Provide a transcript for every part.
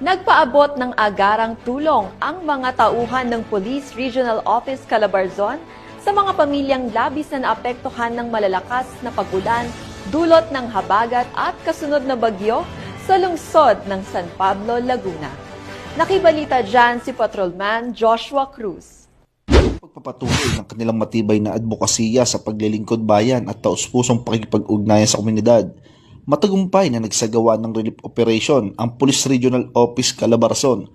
Nagpaabot ng agarang tulong ang mga tauhan ng Police Regional Office Calabarzon sa mga pamilyang labis na naapektuhan ng malalakas na pag-ulan dulot ng habagat at kasunod na bagyo sa lungsod ng San Pablo, Laguna. Nakibalita dyan si Patrolman Joshua Cruz. Pagpapatuloy ng kanilang matibay na advokasya sa paglilingkod bayan at taus-pusong pakikipag-ugnayan sa komunidad, matagumpay na nagsagawa ng relief operation ang Police Regional Office Calabarzon.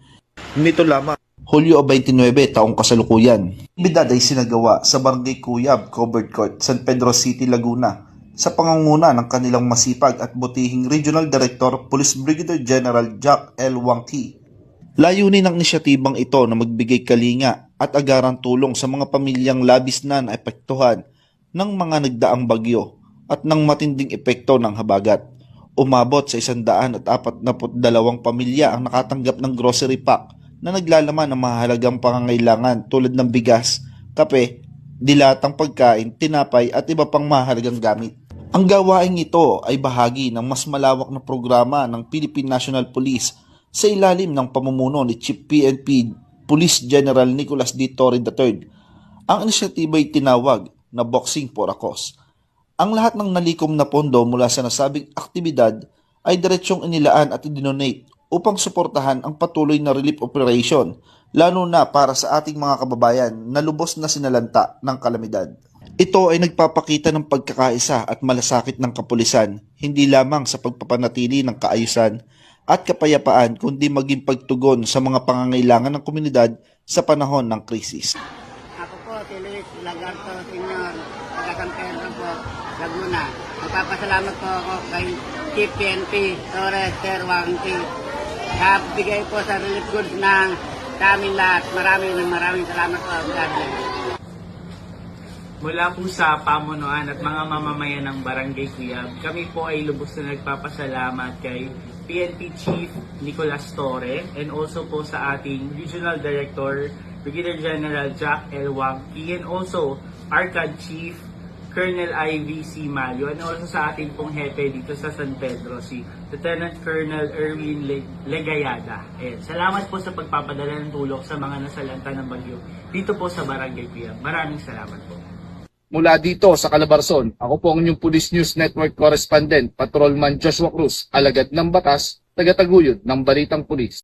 Nito lamang, Hulyo 29 taong kasalukuyan. Bidad ay sinagawa sa Barangay Cuyab, Covered Court, San Pedro City, Laguna sa pangunguna ng kanilang masipag at butihing Regional Director Police Brigadier General Jack L. Wangki. Layunin ng inisyatibang ito na magbigay kalinga at agarang tulong sa mga pamilyang labis na naepektuhan ng mga nagdaang bagyo at ng matinding epekto ng habagat. Umabot sa 142 pamilya ang nakatanggap ng grocery pack na naglalaman ng mahalagang pangangailangan tulad ng bigas, kape, dilatang pagkain, tinapay at iba pang mahalagang gamit. Ang gawaing ito ay bahagi ng mas malawak na programa ng Philippine National Police sa ilalim ng pamumuno ni Chief PNP Police General Nicolas D. Torre III. Ang inisyatiba ay tinawag na Boxing for a Cause. Ang lahat ng nalikom na pondo mula sa nasabing aktibidad ay diretsyong inilaan at idinonate upang suportahan ang patuloy na relief operation, lalo na para sa ating mga kababayan na lubos na sinalanta ng kalamidad. Ito ay nagpapakita ng pagkakaisa at malasakit ng kapulisan, hindi lamang sa pagpapanatili ng kaayusan at kapayapaan, kundi maging pagtugon sa mga pangangailangan ng komunidad sa panahon ng krisis. Ako po, si Luis Lagarto Sr., taga San Pedro po, Laguna. Magpapasalamat po ako kay Chief PNP Torres Sir Wangki. Bigay po sa relief goods ng sa amin lahat. Maraming salamat po. God bless. Mula po sa pamunuan at mga mamamayan ng Barangay Cuyab, kami po ay lubos na nagpapasalamat kay PNP Chief Nicolas Torre and also po sa ating Regional Director Brigadier General Jack L. Wangki and also ARCAD Chief Colonel Ivy C. Malio and also sa ating pong hepe dito sa San Pedro, si Lieutenant Colonel Erwin Legayada. Salamat po sa pagpapadala ng tulong sa mga nasalanta ng bagyo dito po sa Barangay Cuyab. Maraming salamat po. Mula dito sa Calabarzon, ako po ang inyong Police News Network Correspondent, Patrolman Joshua Cruz, alagad ng batas, tagataguyod ng Balitang Pulis.